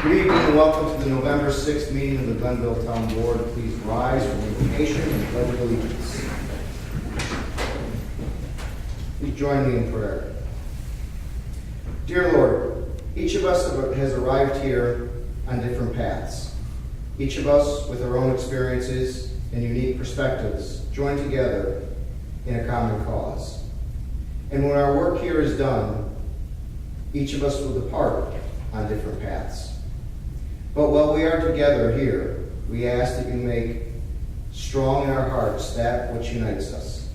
Good evening and welcome to the November 6th meeting of the Glenville Town Board. Please rise for the invocation and pledge of allegiance. Please join me in prayer. Dear Lord, each of us has arrived here on different paths. Each of us with our own experiences and unique perspectives join together in a common cause. And when our work here is done, each of us will depart on different paths. But while we are together here, we ask that you make strong in our hearts that which unites us.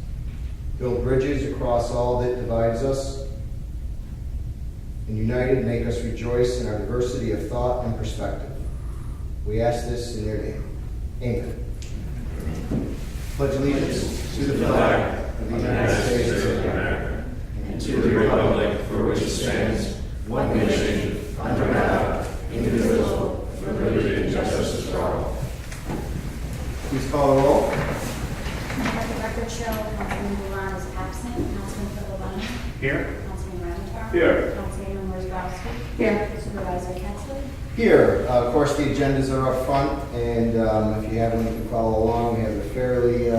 Build bridges across all that divides us, and united make us rejoice in our diversity of thought and perspective. We ask this in your name. Amen. Pledge allegiance to the flag of the United States of America and to the republic for which it stands, one nation, under God, indivisible, with liberty and justice for all. Please call the roll. Let the record show Councilman Milan is absent. Councilman Phillips Here. Councilman Ramatar. Here. Councilman Rosbowski. Here. Supervisor Kensley. Here, of course, the agendas are up front, and if you have one, you can follow along. We have a fairly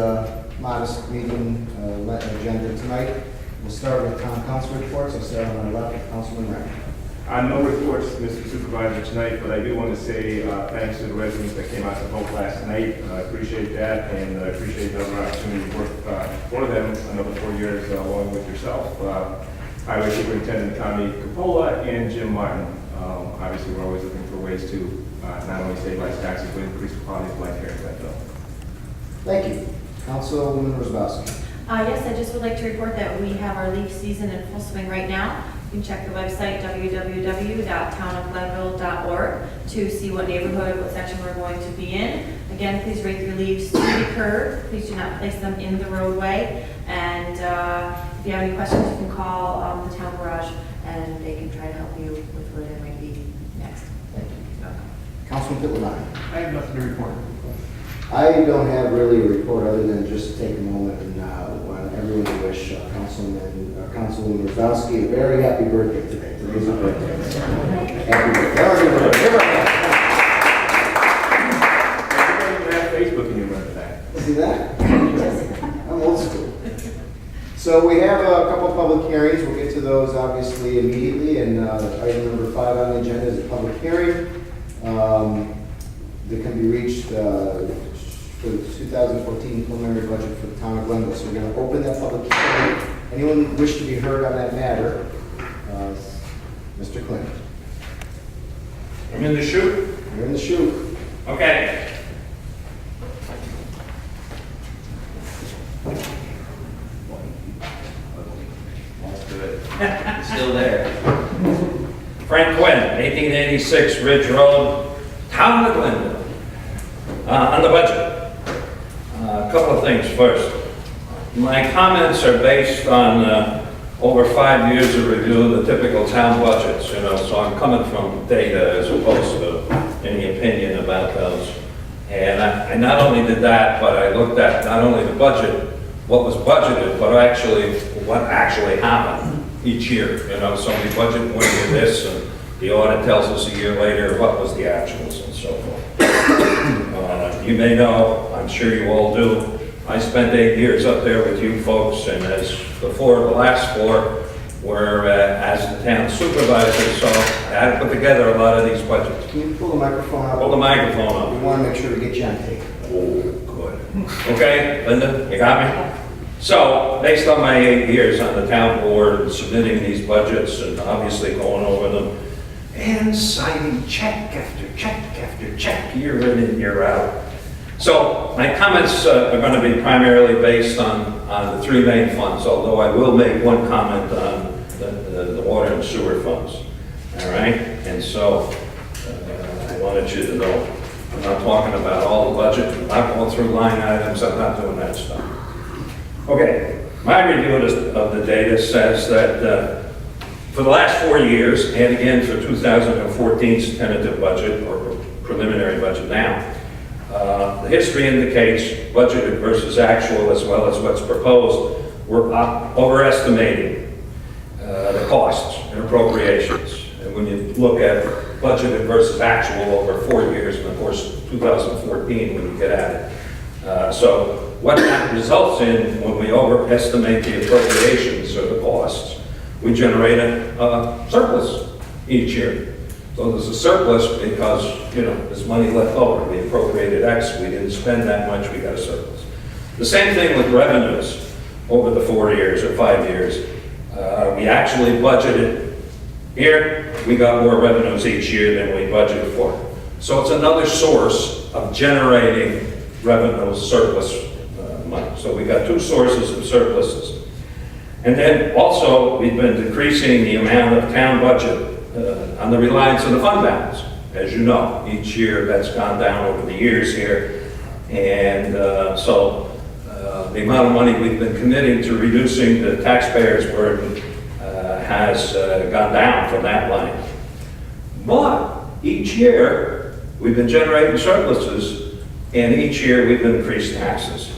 modest meeting agenda tonight. We'll start with town council reports. I'll start on my left, Councilman Ramatar. No reports, Mr. Supervisor, tonight, but I do want to say thanks to the residents that came out to vote last night. I appreciate that, and I appreciate another opportunity to work for them another 4 years along with yourself. Highway Superintendent Tommy Capola and Jim Martin. Obviously, we're always looking for ways to not only save lives taxes, but increase the quality of life here in Glenville. Thank you. Councilwoman Rosbowski. Yes, I just would like to report that we have our leaf season in full swing right now. You can check the website, www.townofglenville.org, to see what neighborhood, what section we're going to be in. Again, please rake your leaves to the curb. Please do not place them in the roadway. And if you have any questions, you can call the town garage, and they can try to help you with whatever might be next. Thank you. Councilman Phillips. I have nothing to report. I don't have really a report other than just take a moment and want everyone to wish Councilwoman Rosbowski a very happy birthday today. Today's her birthday. Happy birthday. You have Facebook and you remember that. See that? I'm old school. So we have a couple of public hearings. We'll get to those obviously immediately. And item number 5 on the agenda is a public hearing that can be reached for the 2014 preliminary budget for the town of Glenville. So we're going to open that public hearing. Anyone wish to be heard on that matter? Mr. Clinton. I'm in the chute? You're in the chute. Okay. That's good. Still there. Frank Quinn, 1886 Ridge Road, Town of Glenville. On the budget. A couple of things first. My comments are based on over 5 years of review of the typical town budgets, so I'm coming from data as opposed to any opinion about those. And I not only did that, but I looked at not only the budget, what was budgeted, but actually what actually happened each year. So we budget 1 year this, and the audit tells us a year later what was the actuals and so forth. You may know, I'm sure you all do, I spent 8 years up there with you folks, and as the last four were as the town supervisor, so I had to put together a lot of these budgets. Can you pull the microphone up? Pull the microphone up. We want to make sure to get you on tape. Oh, good. Okay, Linda, you got me? So, based on my 8 years on the town board and submitting these budgets and obviously going over them and signing check after check after check, year in and year out. So, my comments are going to be primarily based on the 3 main funds, although I will make one comment on the water and sewer funds. All right? And so, I wanted you to know, I'm not talking about all the budget, I'm not going through line items, I'm not doing that stuff. Okay, my review of the data says that for the last 4 years, and again for 2014's tentative budget or preliminary budget now, the history indicates budgeted versus actual, as well as what's proposed, we're overestimating the costs and appropriations. and when you look at budgeted versus actual over 4 years, and of course 2014 when you get at it. So what that results in when we overestimate the appropriations or the costs, we generate a surplus each year. So there's a surplus because, there's money left over. We appropriated X, we didn't spend that much, we got a surplus. The same thing with revenues over the 4 years or 5 years. We actually budgeted here, we got more revenues each year than we budgeted for. So it's another source of generating revenue surplus money. So we got two sources of surpluses. And then also, we've been decreasing the amount of town budget on the reliance on the fund balance. As you know, each year that's gone down over the years here. And so the amount of money we've been committing to reducing the taxpayers' burden has gone down from that line. But each year, we've been generating surpluses, and each year we've increased taxes.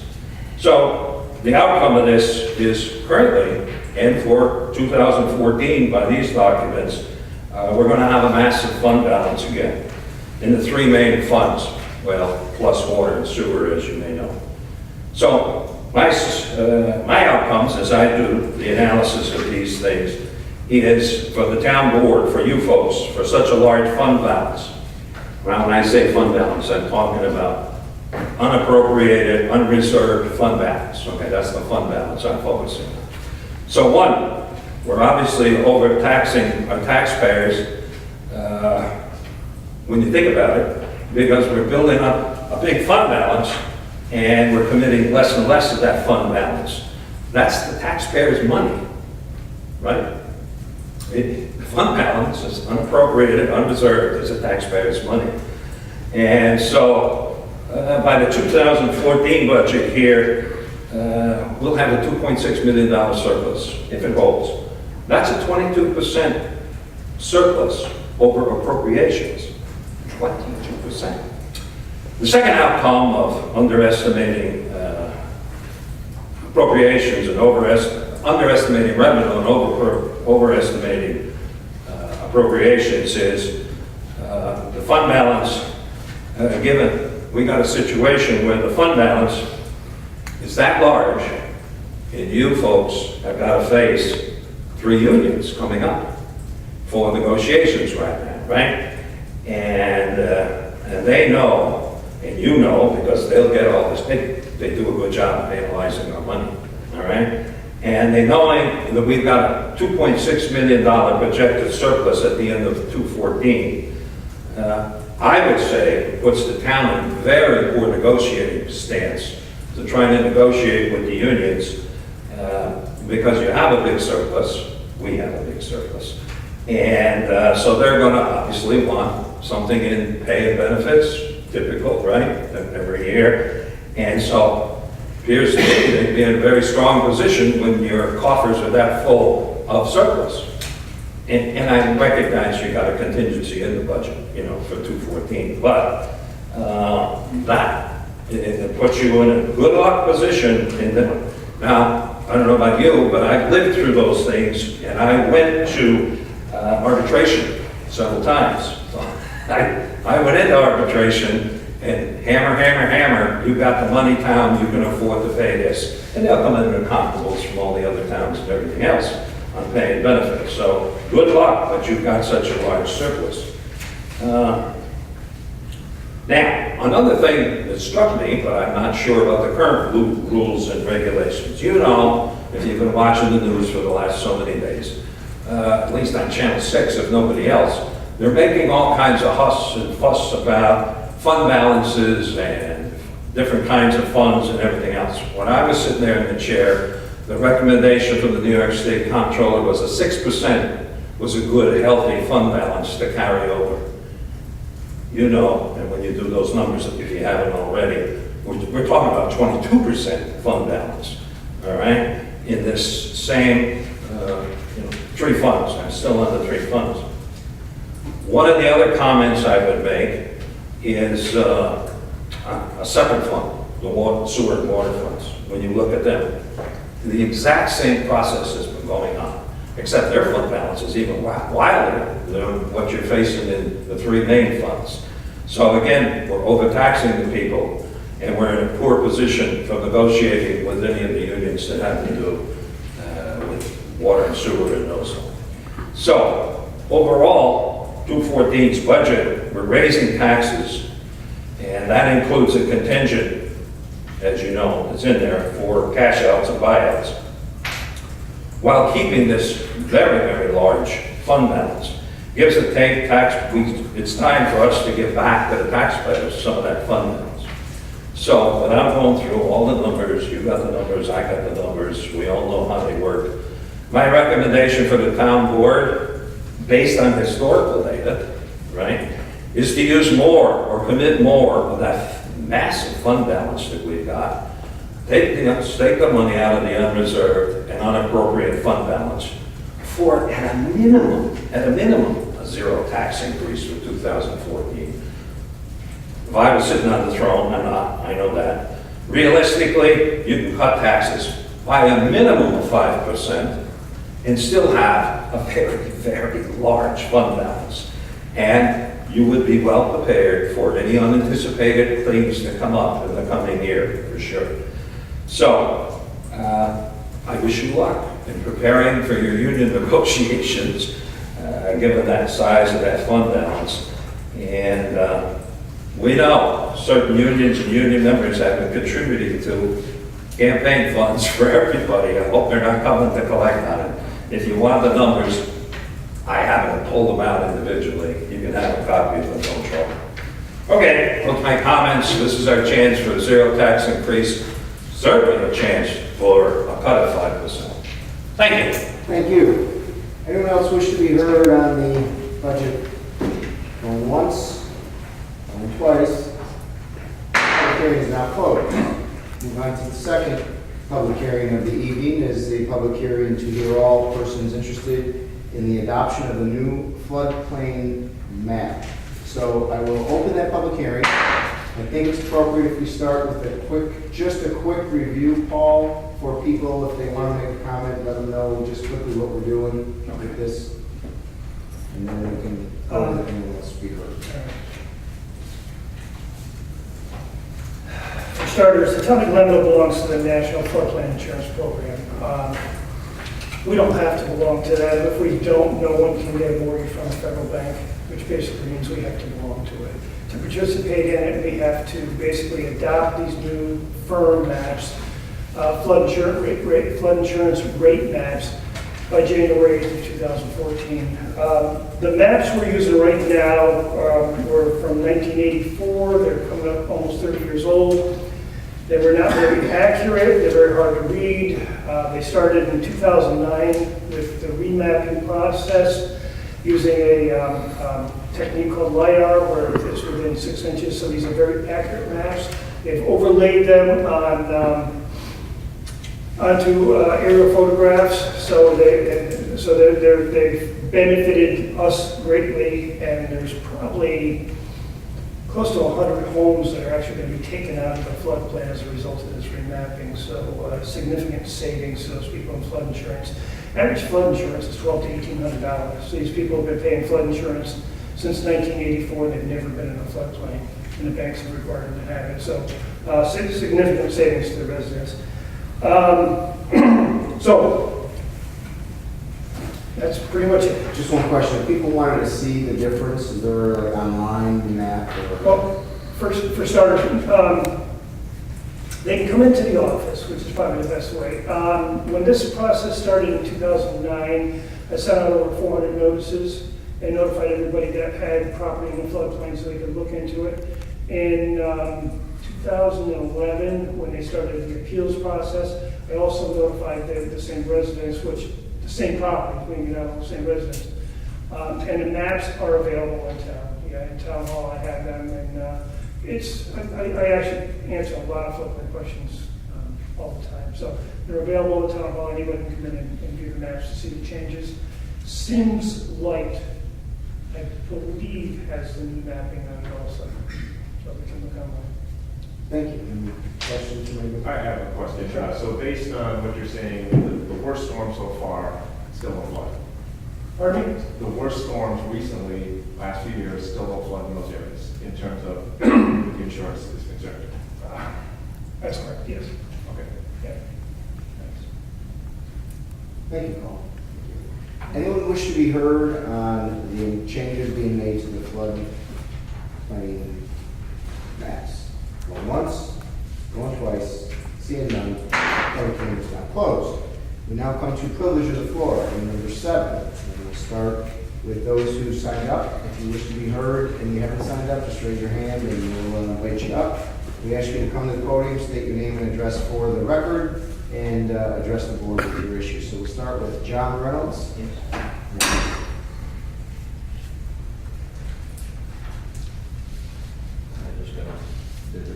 So the outcome of this is currently, and for 2014 by these documents, we're going to have a massive fund balance again in the three main funds, well, plus water and sewer, as you may know. So my outcomes, as I do the analysis of these things, is for the town board, for you folks, for such a large fund balance. Well, when I say fund balance, I'm talking about unappropriated, unreserved fund balance. Okay, that's the fund balance I'm focusing on. So one, we're obviously overtaxing our taxpayers when you think about it, because we're building up a big fund balance and we're committing less and less of that fund balance. That's the taxpayers' money, right? The fund balance is unappropriated, unreserved, it's the taxpayers' money. And so by the 2014 budget here, we'll have a $2.6 million surplus if it holds. That's a 22% surplus over appropriations, 22%. The second outcome of underestimating appropriations and underestimating revenue and overestimating appropriations is the fund balance, given we got a situation where the fund balance is that large, and you folks have got to face 3 unions coming up for negotiations right now, right? And they know, and you know, because they'll get all this, they do a good job of analyzing our money, all right? And they knowing that we've got a $2.6 million projected surplus at the end of 2014, I would say puts the town in a very poor negotiating stance to try to negotiate with the unions because you have a big surplus, we have a big surplus. And so they're going to obviously want something in pay and benefits, typical, right, every year. And so appears to me they'd be in a very strong position when your coffers are that full of surplus. And I recognize you got a contingency in the budget, for 2014, but it puts you in a good luck position. Now, I don't know about you, but I've lived through those things, and I went to arbitration several times. So I went into arbitration, and hammer, you got the money, town, you can afford to pay this. And they'll come in with comparables from all the other towns and everything else on paying benefits. So good luck, but you've got such a large surplus. Now, another thing that struck me, but I'm not sure about the current rules and regulations. You know, if you've been watching the news for the last so many days, at least on Channel 6, if nobody else, they're making all kinds of huss and fuss about fund balances and different kinds of funds and everything else. When I was sitting there in the chair, the recommendation from the New York State Comptroller was a 6% was a good, healthy fund balance to carry over. You know, and when you do those numbers, if you haven't already, we're talking about 22% fund balance, all right, in this same, 3 funds. I'm still under 3 funds. One of the other comments I would make is a separate fund, the sewer and water funds. When you look at them, the exact same process has been going on. except their fund balance is even wilder than what you're facing in the three main funds. So again, we're overtaxing the people, and we're in a poor position for negotiating with any of the unions that have to do with water and sewer and those. So overall, 214's budget, we're raising taxes, and that includes a contingent, as you know, that's in there for cash outs and buyouts, while keeping this very, very large fund balance. Gives the it's time for us to give back to the taxpayers some of that fund balance. So without going through all the numbers, you got the numbers, I got the numbers, we all know how they work. My recommendation for the town board, based on historical data, right, is to use more or commit more of that massive fund balance that we've got. Take the money out of the unreserved and unappropriated fund balance for, at a minimum, a zero tax increase for 2014. If I was sitting on the throne, I'm not, I know that. Realistically, you can cut taxes by a minimum of 5% and still have a very, very large fund balance. And you would be well prepared for any unanticipated things that come up in the coming year, for sure. So, I wish you luck in preparing for your union negotiations, given that size of that fund balance. And we know certain unions and union members have been contributing to campaign funds for everybody. I hope they're not coming to collect on it. If you want the numbers, I haven't pulled them out individually. You can have a copy of them, no trouble. Okay, with my comments, this is our chance for a zero tax increase. Certainly a chance for a cut of 5%. Thank you. Thank you. Anyone else wish to be heard on the budget? Going once, going twice. Public hearing is now closed. Move on to the second public hearing of the evening is the public hearing to hear all persons interested in the adoption of the new floodplain map. So I will open that public hearing. I think it's appropriate if we start with just a quick review, Paul, for people. If they want to make a comment, let them know just quickly what we're doing with this. And then we can go to anyone else to be heard. For starters, the town of Glenville belongs to the National Floodplain Insurance Program. We don't have to belong to that. If we don't, no one can get a mortgage from a federal bank, which basically means we have to belong to it. To participate in it, we have to basically adopt these new firm maps, flood insurance rate maps, by January 8th of 2014. The maps we're using right now were from 1984. They're coming up almost 30 years old. They were not very accurate. They're very hard to read. They started in 2009 with the remapping process using a technique called LIDAR, where it's within 6 inches. So these are very accurate maps. They've overlaid them onto aerial photographs, so they've benefited us greatly, and there's probably close to 100 homes that are actually going to be taken out of the floodplain as a result of this remapping. So significant savings to those people in flood insurance. Average flood insurance is $1,200 to $1,800. So these people have been paying flood insurance since 1984. They've never been in a floodplain, and the banks have required them to have it. So significant savings to the residents. So that's pretty much it. Just one question. If people wanted to see the difference, is there like online map? Well, for starters, they can come into the office, which is probably the best way. When this process started in 2009, I sent out over 400 notices and notified everybody that had property in the floodplain so they could look into it. In 2011, when they started the appeals process, I also notified the same residents, the same property, the same residents. And the maps are available in town. Yeah, in town hall I have them, and I actually answer a lot of floodplain questions all the time. So they're available in town hall. Anybody can come in and view the maps to see the changes. Sims Light, I believe, has the new mapping on it also. So we can look online. Thank you. Any questions? I have a question. So based on what you're saying, the worst storm so far, still no flood. Pardon me? The worst storms recently, last few years, still no flood in those areas in terms of the insurance is concerned. That's correct, yes. Okay. Yeah. Thank you, Paul. Anyone wish to be heard on the changes being made to the flood plain maps? Going once, going twice, seeing none, public hearing is now closed. We now come to privilege of the floor, item number 7. And we'll start with those who signed up. If you wish to be heard and you haven't signed up, just raise your hand and we'll invite you up. We ask you to come to the podium, state your name and address for the record, and address the board with your issue. So we'll start with John Reynolds. I'm just gonna do it.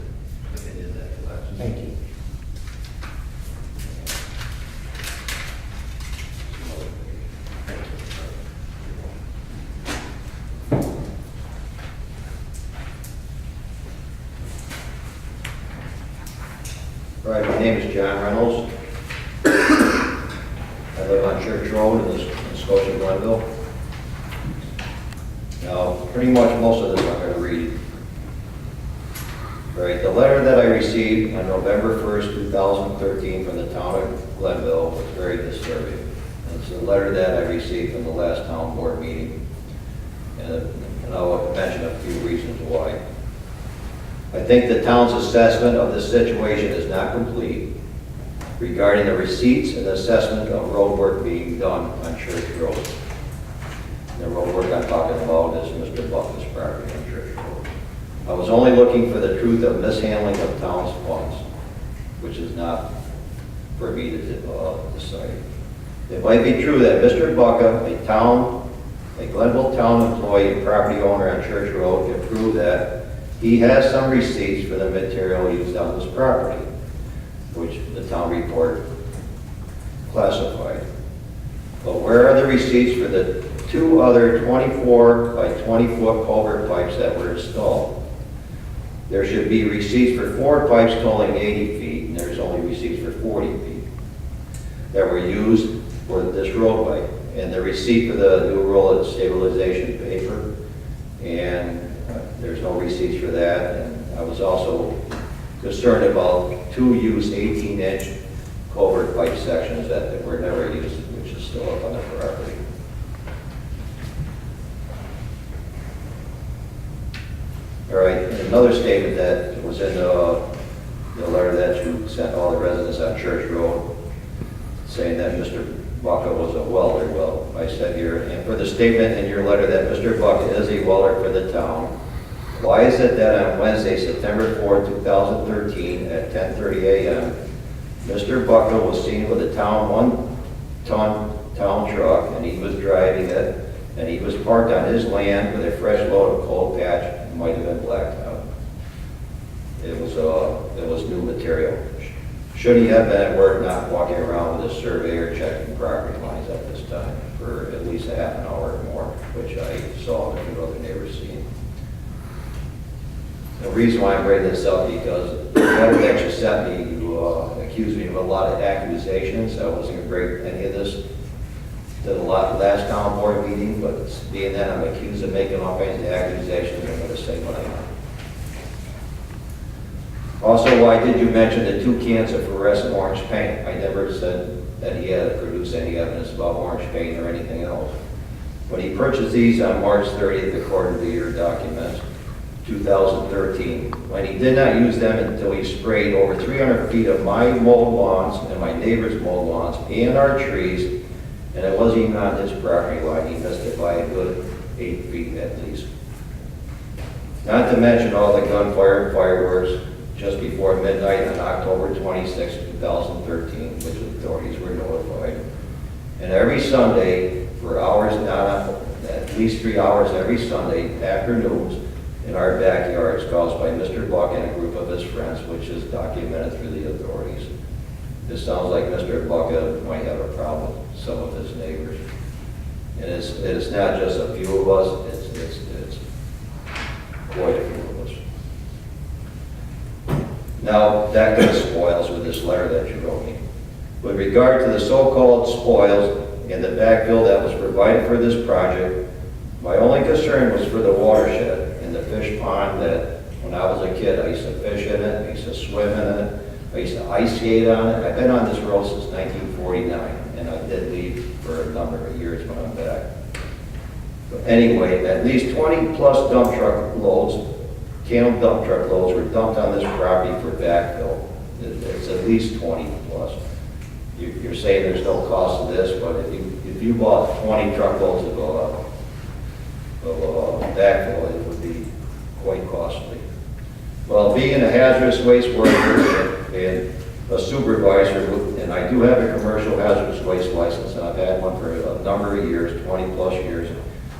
I did that last. Thank you. All right, my name is John Reynolds. I live on Church Road in Scotia, Glenville. Now, pretty much most of this I'm going to read. All right, the letter that I received on November 1st, 2013 from the town of Glenville was very disturbing. It's a letter that I received from the last town board meeting. And I'll mention a few reasons why. I think the town's assessment of the situation is not complete regarding the receipts and assessment of road work being done on Church Road. The road work I'm talking about is Mr. Buck's property on Church Road. I was only looking for the truth of mishandling of town's funds, which is not for me to decide. It might be true that Mr. Bucka, a Glenville town employee and property owner on Church Road, can prove that he has some receipts for the material used on this property, which the town report classified. But where are the receipts for the 2 other 24 by 20 foot culvert pipes that were installed? There should be receipts for 4 pipes totaling 80 feet, and there's only receipts for 40 feet that were used for this roadway. And the receipt for the new roll of stabilization paper, and there's no receipts for that. And I was also concerned about 2 used 18-inch culvert pipe sections that were never used, which is still up on the property. All right, and another statement that was in the letter that you sent all the residents on Church Road, saying that Mr. Bucka was a welder. Well, I said here, and for the statement in your letter that Mr. Bucka is a welder for the town, why is it that on Wednesday, September 4, 2013, at 10:30 a.m., Mr. Bucka was seen with a town 1-ton town truck, and he was driving it, and he was parked on his land with a fresh load of cold patch, it might have been blacktop. It was new material. Should he have been at work, not walking around with a surveyor checking property lines at this time for at least a half an hour or more, which I saw and a few other neighbors seen. The reason why I'm bringing this up because the letter that you sent me, you accused me of a lot of accusations. I wasn't going to bring any of this to the last town board meeting, but being that I'm accused of making all kinds of accusations, I'm going to say what I know. Also, why did you mention the 2 cans of fluorescent orange paint? I never said that he had to produce any evidence about orange paint or anything else. When he purchased these on March 30th, according to your documents, 2013, when he did not use them until he sprayed over 300 feet of my mowed lawns and my neighbor's mowed lawns and our trees, and it wasn't even on his property line. He missed it by a good 8 feet at least. Not to mention all the gunfire and fireworks just before midnight on October 26, 2013, which authorities were notified. And every Sunday, for hours, at least 3 hours every Sunday, afternoons, in our backyards caused by Mr. Buck and a group of his friends, which is documented through the authorities. This sounds like Mr. Buck might have a problem with some of his neighbors. And it's not just a few of us, it's quite a few of us. Now, that kind of spoils with this letter that you wrote me. With regard to the so-called spoils and the backfill that was provided for this project. My only concern was for the watershed and the fish pond that when I was a kid, I used to fish in it, I used to swim in it, I used to ice skate on it. I've been on this road since 1949, and I did leave for a number of years when I'm back. But anyway, at least 20 plus dump truck loads, camel dump truck loads were dumped on this property for backfill. It's at least 20 plus. You're saying there's no cost to this, but if you bought 20 truckloads of backfill, it would be quite costly. Well, being a hazardous waste worker and a supervisor, and I do have a commercial hazardous waste license, and I've had one for a number of years, 20 plus years,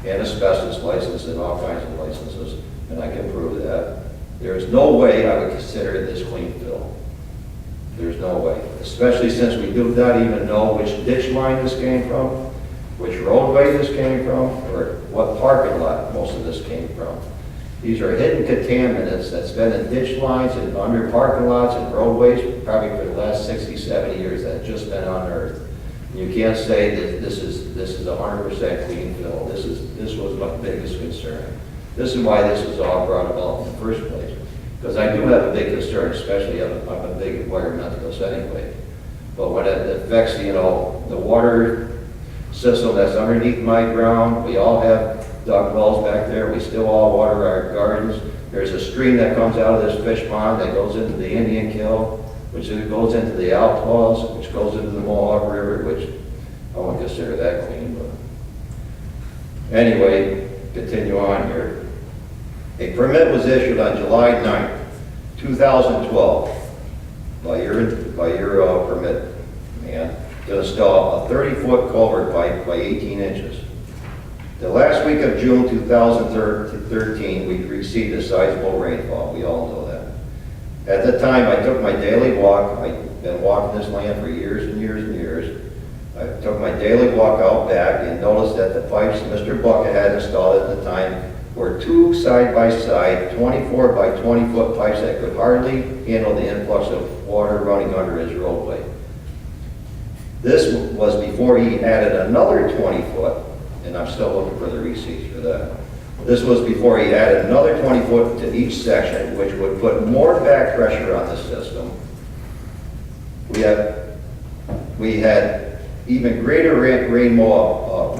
and asbestos license and all kinds of licenses, and I can prove that. There's no way I would consider this clean fill. There's no way, especially since we do not even know which ditch line this came from, which roadway this came from, or what parking lot most of this came from. These are hidden contaminants that's been in ditch lines and under parking lots and roadways probably for the last 60, 70 years that have just been unearthed. You can't say that this is 100% clean fill. This was my biggest concern. This is why this was all brought about in the first place. Because I do have a big concern, especially I'm a big environmentalist anyway. But when it affects, the water system that's underneath my ground, we all have dug wells back there. We still all water our gardens. There's a stream that comes out of this fish pond that goes into the Indian Kill, which goes into the Outlaws, which goes into the Mohawk River, which I won't consider that clean. But anyway, continue on here. A permit was issued on July 9th, 2012, by your permit, man, to install a 30-foot culvert pipe by 18 inches. The last week of June 2013, we received a sizable rainfall. We all know that. At the time, I took my daily walk. I've been walking this land for years and years and years. I took my daily walk out back and noticed that the pipes Mr. Bucket had installed at the time were two side-by-side 24 by 20 foot pipes that could hardly handle the influx of water running under his roadway. This was before he added another 20 foot, and I'm still looking for the receipts for that. This was before he added another 20 foot to each section, which would put more back pressure on the system. We had even greater rainfall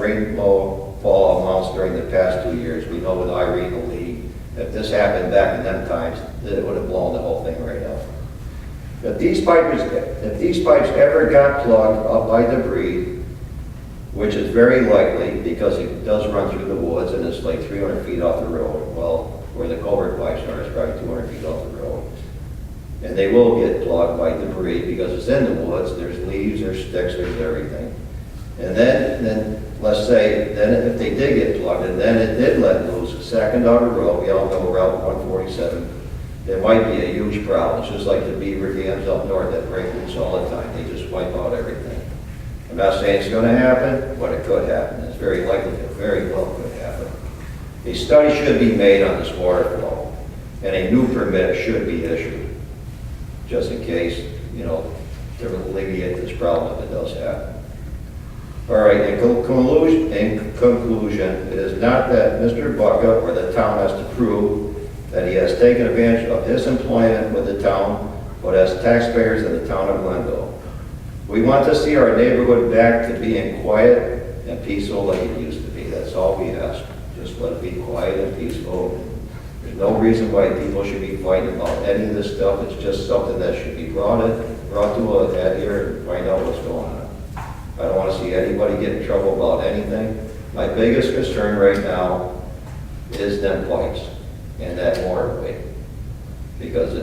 amounts during the past 2 years. We know with Irene and Lee, if this happened back in them times, that it would have blown the whole thing right up. If these pipes ever got plugged up by debris, which is very likely because it does run through the woods and it's like 300 feet off the road. Well, where the culvert pipes are, it's probably 200 feet off the road. And they will get plugged by debris because it's in the woods. There's leaves, there's sticks, there's everything. And then let's say, then if they did get plugged and then it did let loose, second on the road, we all know Route 147, there might be a huge problem. It's just like the beaver dams up north that break loose all the time. They just wipe out everything. I'm not saying it's going to happen, but it could happen. It's very likely, it very well could happen. A study should be made on this water flow, and a new permit should be issued, just in case, to alleviate this problem if it does happen. All right, in conclusion, it is not that Mr. Bucka or the town has to prove that he has taken advantage of his employment with the town, but as taxpayers in the town of Glenville. We want to see our neighborhood back to being quiet and peaceful like it used to be. That's all we ask. Just let it be quiet and peaceful. There's no reason why people should be fighting about any of this stuff. It's just something that should be brought to a head here and find out what's going on. I don't want to see anybody get in trouble about anything. My biggest concern right now is them pipes and that waterway. Because,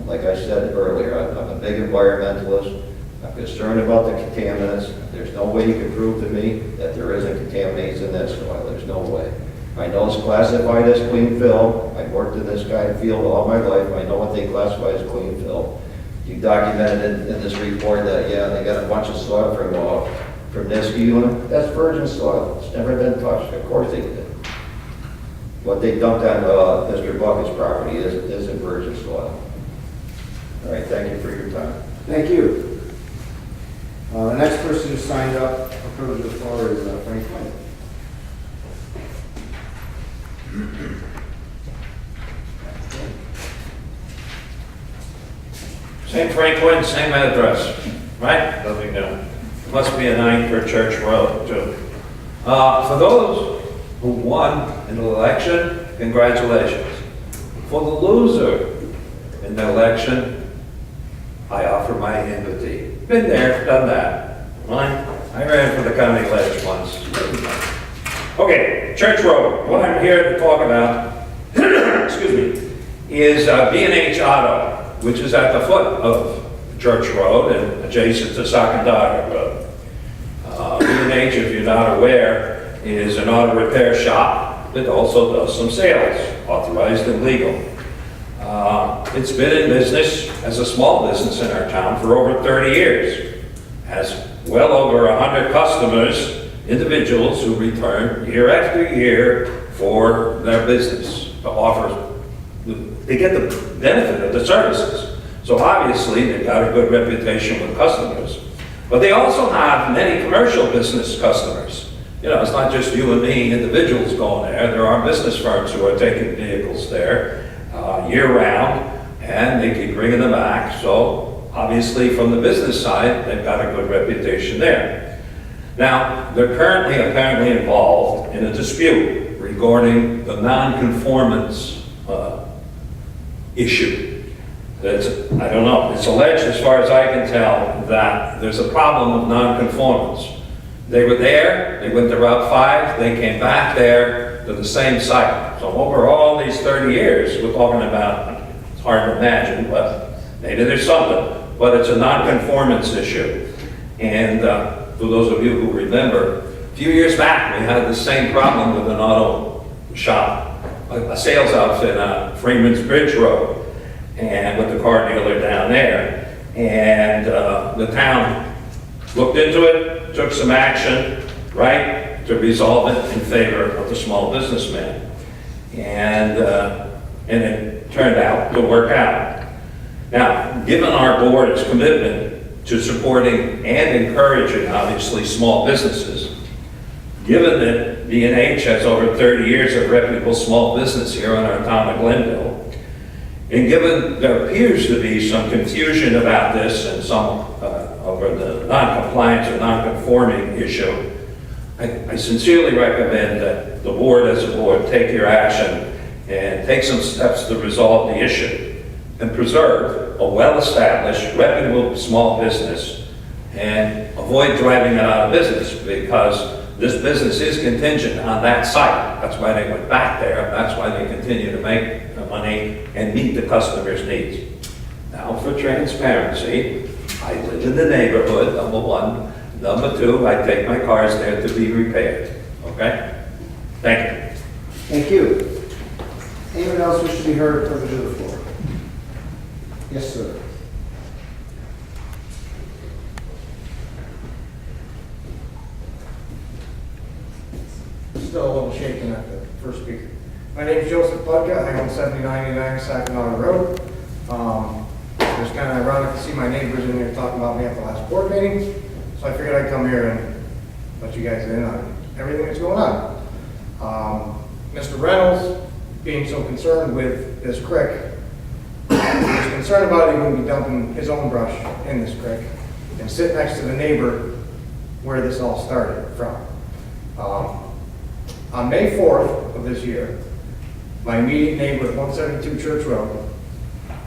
like I said earlier, I'm a big environmentalist. I'm concerned about the contaminants. There's no way you can prove to me that there isn't contaminants in that soil. There's no way. I know it's classified as clean fill. I've worked in this kind of field all my life. I know what they classify as clean fill. You documented in this report that, yeah, they got a bunch of soil from Niskayuna. That's virgin soil. It's never been touched. Of course they did. What they dumped on Mr. Bucket's property isn't virgin soil. All right, thank you for your time. Thank you. The next person who signed up privilege of the floor is Frank Quinn. Same Frank Quinn, same address, right? Nothing new. Must be a 9 for Church Road, too. For those who won an election, congratulations. For the loser in the election, I offer my empathy. Been there, done that. Right? I ran for the county ledge once. Okay, Church Road. What I'm here to talk about, excuse me, is B&H Auto, which is at the foot of Church Road and adjacent to Sacandaga Road. B&H, if you're not aware, is an auto repair shop that also does some sales, authorized and legal. It's been in business as a small business in our town for over 30 years. Has well over 100 customers, individuals who return year after year for their business to offer. They get the benefit of the services. So obviously, they've got a good reputation with customers. But they also have many commercial business customers. You know, it's not just you and me, individuals going there. There are business firms who are taking vehicles there year-round, and they keep bringing them back. So obviously, from the business side, they've got a good reputation there. Now, they're currently apparently involved in a dispute regarding the non-conformance issue. I don't know, it's alleged as far as I can tell that there's a problem of non-conformance. They were there, they went to Route 5, they came back there to the same site. So over all these 30 years, we're talking about, it's hard to imagine, but maybe there's something, but it's a non-conformance issue. And for those of you who remember, a few years back, we had the same problem with an auto shop, a sales outfit on Freeman's Bridge Road, and with the car dealer down there. And the town looked into it, took some action, right, to resolve it in favor of the small businessman. And it turned out to work out. Now, given our board's commitment to supporting and encouraging, obviously, small businesses, given that B&H has over 30 years of reputable small business here in our town of Glenville, and given there appears to be some confusion about this and some over the non-compliance or non-conforming issue, I sincerely recommend that the board as a board take your action and take some steps to resolve the issue and preserve a well-established, reputable small business and avoid driving it out of business, because this business is contingent on that site. That's why they went back there. That's why they continue to make money and meet the customer's needs. Now, for transparency, I live in the neighborhood, number one. Number two, I take my cars there to be repaired. Okay? Thank you. Thank you. Anyone else wish to be heard, privilege of the floor? Yes, sir. Still a little shaken at the first speaker. My name is Joseph Budka. I own 7099 Saginaw Road. It was kind of ironic to see my neighbors in here talking about me at the last board meeting, so I figured I'd come here and let you guys in on everything that's going on. Mr. Reynolds, being so concerned with this creek, was concerned about he wouldn't be dumping his own brush in this creek and sit next to the neighbor where this all started from. On May 4th of this year, my immediate neighbor at 172 Church Road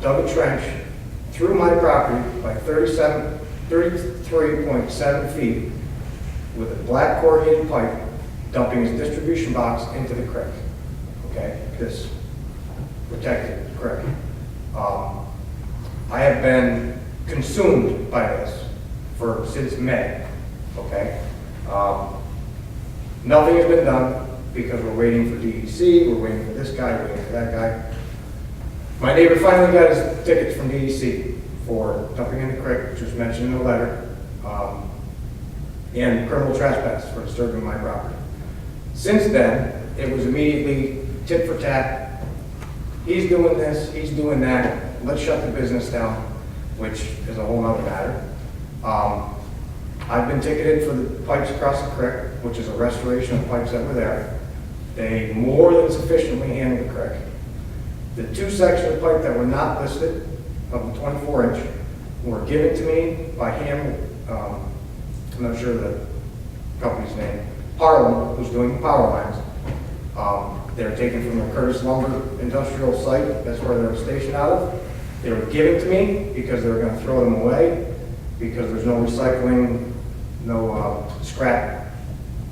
dug a trench through my property by 33.7 feet with a black corrugated pipe, dumping his distribution box into the creek. Okay, this protected creek. I have been consumed by this since May. Okay, nothing has been done because we're waiting for DEC, we're waiting for this guy, we're waiting for that guy. My neighbor finally got his tickets from DEC for dumping in the creek, which was mentioned in the letter, and criminal trespass for disturbing my property. Since then, it was immediately tit for tat. He's doing this, he's doing that, let's shut the business down, which is a whole other matter. I've been ticketed for the pipes across the creek, which is a restoration of pipes that were there. They more than sufficiently handled the creek. The 2 sections of pipe that were not listed, of the 24-inch, were given to me by I'm not sure the company's name, Harlem, who's doing power lines. They're taken from the Curtis Lumber industrial site, that's where they're stationed out of. They were given to me because they were going to throw them away, because there's no recycling, no scrap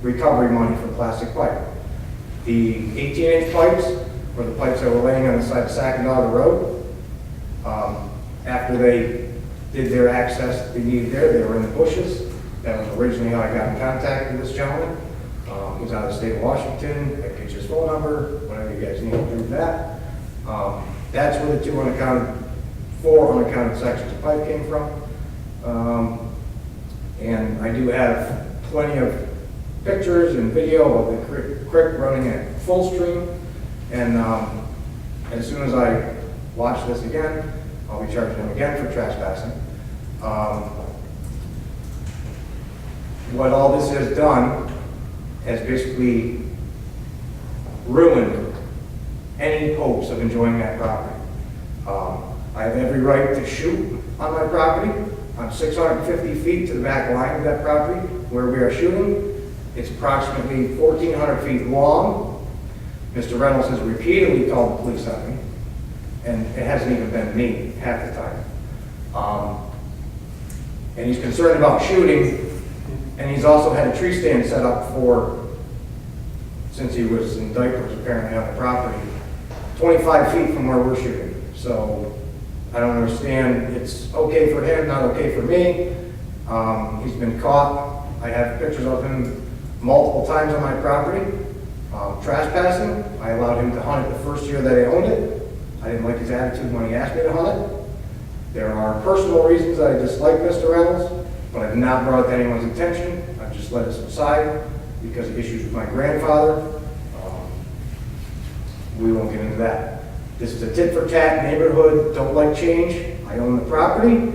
recovery money for plastic pipe. The 18-inch pipes were the pipes that were laying on the side of Sackendog Road. After they did their access they needed there, they were in the bushes. That was originally how I got in contact with this gentleman. He's out of the state of Washington. I get his phone number, whatever you guys need to do that. That's where the 4 unaccounted sections of pipe came from. And I do have plenty of pictures and video of the creek running at full stream. And as soon as I watch this again, I'll be charging him again for trespassing. What all this has done has basically ruined any hopes of enjoying that property. I have every right to shoot on my property. I'm 650 feet to the back line of that property where we are shooting. It's approximately 1,400 feet long. Mr. Reynolds has repeatedly called the police on me, and it hasn't even been me half the time. And he's concerned about shooting, and he's also had a tree stand set up since he was in diapers apparently on the property, 25 feet from where we're shooting. So I don't understand. It's okay for him, not okay for me. He's been caught. I have pictures of him multiple times on my property. Trespassing. I allowed him to hunt it the first year that I owned it. I didn't like his attitude when he asked me to hunt it. There are personal reasons I dislike Mr. Reynolds, but I've not brought it to anyone's attention. I've just let it subside because of issues with my grandfather. We won't get into that. This is a tit-for-tat neighborhood, don't like change. I own the property,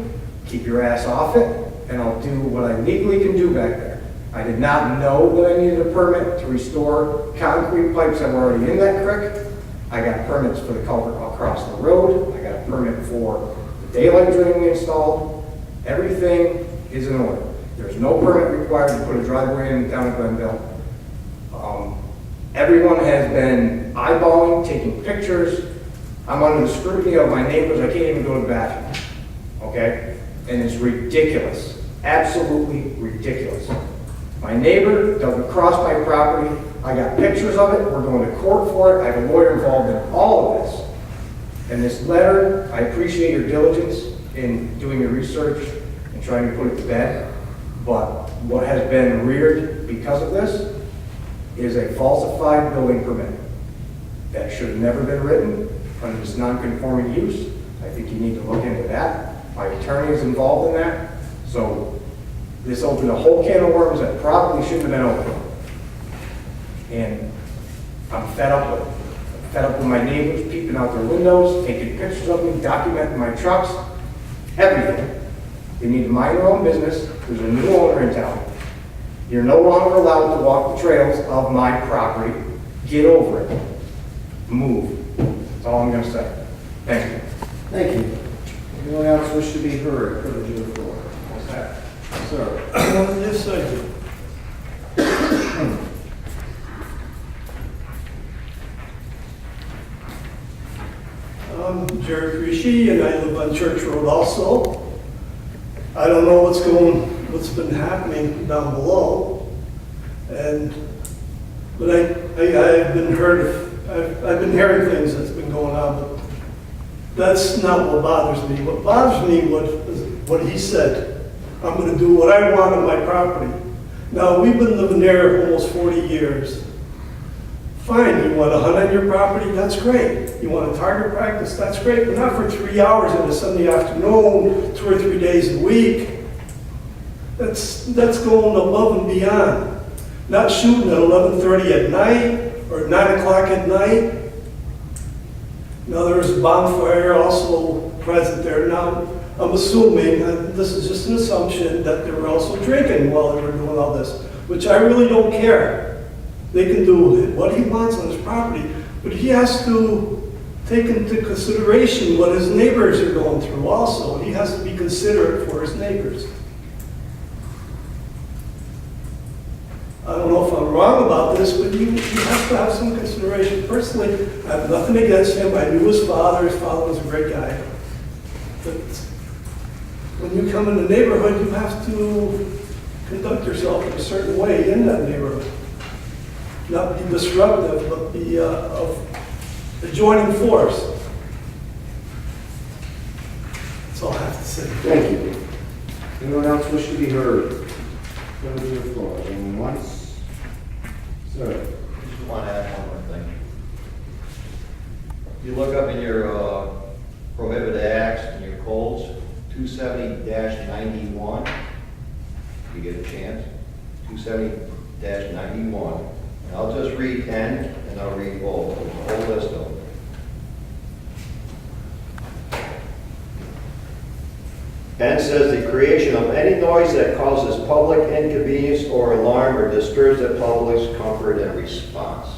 keep your ass off it, and I'll do what I legally can do back there. I did not know that I needed a permit to restore concrete pipes that were already in that creek. I got permits for the culvert across the road. I got a permit for the daylight drain we installed. Everything is in order. There's no permit required to put a driveway in down at Glenville. Everyone has been eyeballing, taking pictures. I'm under the scrutiny of my neighbors. I can't even go to the bathroom. Okay? And it's ridiculous. Absolutely ridiculous. My neighbor doesn't cross my property. I got pictures of it. We're going to court for it. I have a lawyer involved in all of this. And this letter, I appreciate your diligence in doing your research and trying to put it to bed. But what has been reared because of this is a falsified building permit that should have never been written under this non-conforming use. I think you need to look into that. My attorney is involved in that. So this opened a whole can of worms that probably shouldn't have been opened. And I'm fed up with it. I'm fed up with my neighbors peeping out their windows, taking pictures of me, documenting my trucks, everything. They need to mind their own business. There's a new owner in town. You're no longer allowed to walk the trails of my property. Get over it. Move. That's all I'm going to say. Thank you. Thank you. Anyone else wish to be heard? Privilege of the floor. What's that? Sir. Yes, I do. I'm Jerry Creasy, and I live on Church Road also. I don't know what's been happening down below, but I've been hearing things that's been going on, but that's not what bothers me. What bothers me is what he said. I'm going to do what I want on my property. Now, we've been living there almost 40 years. Fine, you want to hunt on your property? That's great. You want to target practice? That's great, but not for 3 hours on a Sunday afternoon, 2 or 3 days a week. That's going above and beyond. Not shooting at 11:30 at night or 9 o'clock at night. Now, there's a bonfire also present there. Now, I'm assuming, this is just an assumption, that they were also drinking while they were doing all this, which I really don't care. They can do what he wants on his property, but he has to take into consideration what his neighbors are going through also. He has to be considerate for his neighbors. I don't know if I'm wrong about this, but you have to have some consideration. Personally, I have nothing against him. I knew his father was a great guy. But when you come in the neighborhood, you have to conduct yourself in a certain way in that neighborhood. Not be disruptive, but be of a joining force. That's all I have to say. Thank you. Anyone else wish to be heard? Come to the floor. Anyone once? Sir. I just want to add one more thing. If you look up in your prohibited acts and your codes, 270-91, you get a chance, 270-91. And I'll just read 10 and I'll read both. There's a whole list of them. And says the creation of any noise that causes public inconvenience or alarm or disturbs the public's comfort and response.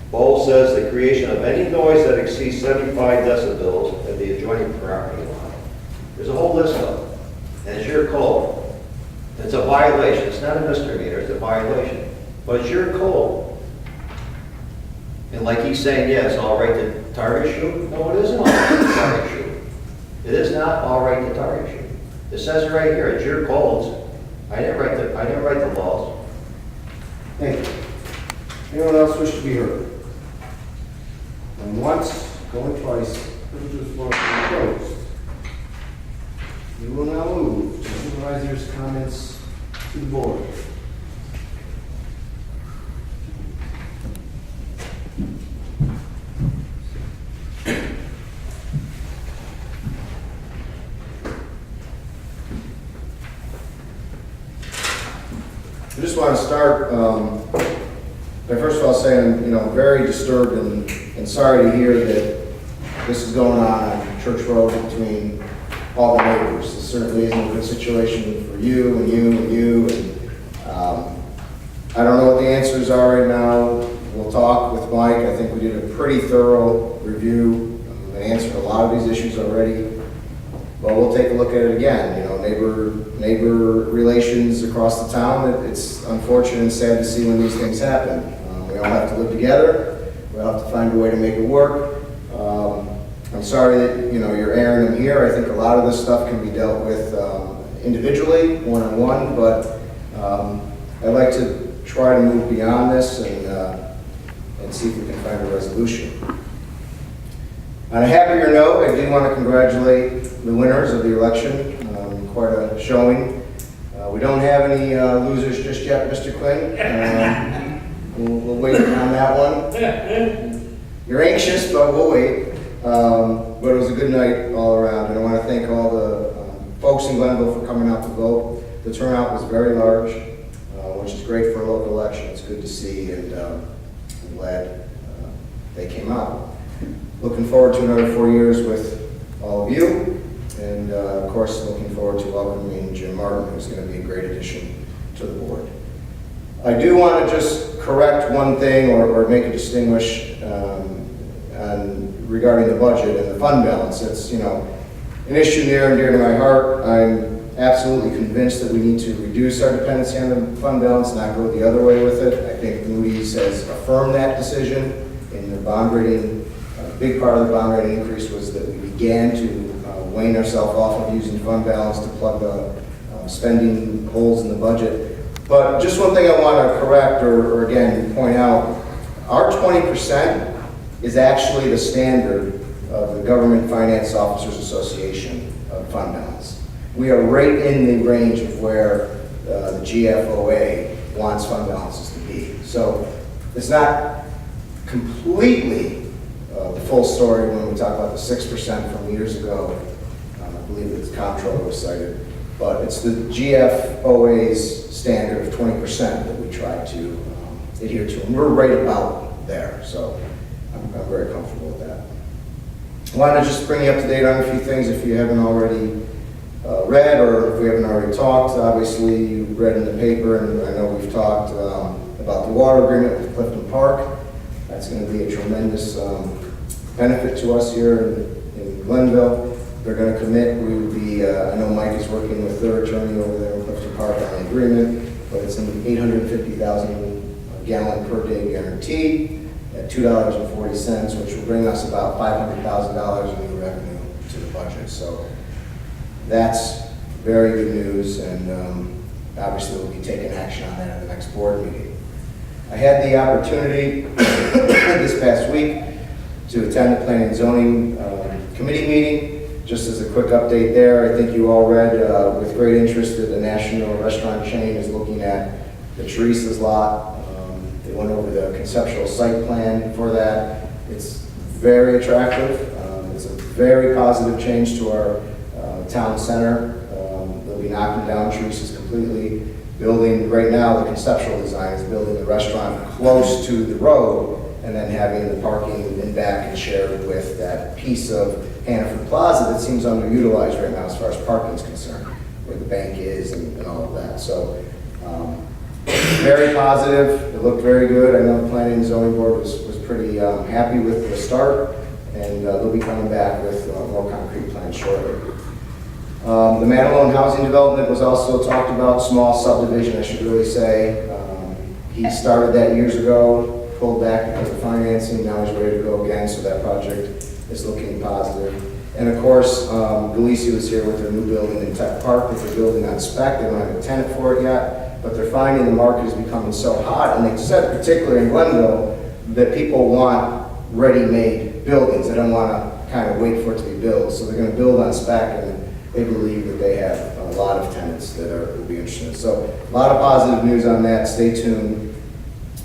Bold says the creation of any noise that exceeds 75 decibels at the adjoining property line. There's a whole list of them. And it's your code. It's a violation. It's not a misdemeanor, it's a violation. But it's your code. And like he's saying, yeah, it's all right to target shoot. No, it isn't all right to target shoot. It is not all right to target shoot. It says it right here, it's your codes. I didn't write the laws. Thank you. Anyone else wish to be heard? Going once, going twice, privilege of the floor is closed. We will now move to supervisor's comments to the board. I just want to start by first of all saying, very disturbed and sorry to hear that this is going on Church Road between all the neighbors. This certainly isn't a good situation for you and you and you. And I don't know what the answers are right now. We'll talk with Mike. I think we did a pretty thorough review and answered a lot of these issues already. But we'll take a look at it again. Neighbor relations across the town. It's unfortunate and sad to see when these things happen. We all have to live together. We all have to find a way to make it work. I'm sorry that you're airing them here. I think a lot of this stuff can be dealt with individually, one-on-one. But I'd like to try to move beyond this and see if we can find a resolution. On a happier note, I do want to congratulate the winners of the election. Quite a showing. We don't have any losers just yet, Mr. Quinn. We'll wait on that one. You're anxious, but we'll wait. But it was a good night all around, and I want to thank all the folks in Glenville for coming out to vote. The turnout was very large, which is great for a local election. It's good to see, and I'm glad they came out. Looking forward to another 4 years with all of you. And of course, looking forward to welcoming Jim Martin, who's going to be a great addition to the board. I do want to just correct one thing or make a distinguish regarding the budget and the fund balance. It's an issue near and dear to my heart. I'm absolutely convinced that we need to reduce our dependency on the fund balance, not go the other way with it. I think Moody's has affirmed that decision in the bond rating. A big part of the bond rating increase was that we began to wane ourselves off of using fund balance to plug the spending holes in the budget. But just one thing I want to correct or again point out, our 20% is actually the standard of the Government Finance Officers Association of fund balance. We are right in the range of where the GFOA wants fund balances to be. So it's not completely the full story when we talk about the 6% from years ago. I believe that the comptroller was cited, but it's the GFOA's standard of 20% that we try to adhere to, and we're right about there, so I'm very comfortable with that. wanted to just bring you up to date on a few things if you haven't already read, or if we haven't already talked. Obviously, you read in the paper, and I know we've talked about the water agreement with Clifton Park. That's going to be a tremendous benefit to us here in Glenville. They're going to commit. We will be, I know Mike is working with their attorney over there in Clifton Park on the agreement, but it's an 850,000 gallon per day guarantee at $2.40, which will bring us about $500,000 in new revenue to the budget. So that's very good news, and obviously we'll be taking action on that at the next board meeting. I had the opportunity this past week to attend the Planning and Zoning Committee meeting. Just as a quick update there, I think you all read with great interest that the national restaurant chain is looking at the Teresa's lot. They went over the conceptual site plan for that. It's very attractive. It's a very positive change to our town center. They'll be knocking down Teresa's completely. Building, right now, the conceptual design is building the restaurant close to the road and then having the parking in back and shared with that piece of Hannaford Plaza that seems underutilized right now as far as parking is concerned, where the bank is and all of that. So very positive. It looked very good. I know the Planning and Zoning Board was pretty happy with the start, and they'll be coming back with more concrete plans shortly. The Madelone housing development was also talked about, small subdivision, I should really say. He started that years ago, pulled back because of financing, now he's ready to go again, so that project is looking positive. And of course, Galicia was here with their new building in Tech Park that they're building on spec. They don't have a tenant for it yet, but they're finding the market is becoming so hot, and they said, particularly in Glenville, that people want ready-made buildings. They don't want to kind of wait for it to be built, so they're going to build on spec, and they believe that they have a lot of tenants that will be interested. So a lot of positive news on that. Stay tuned.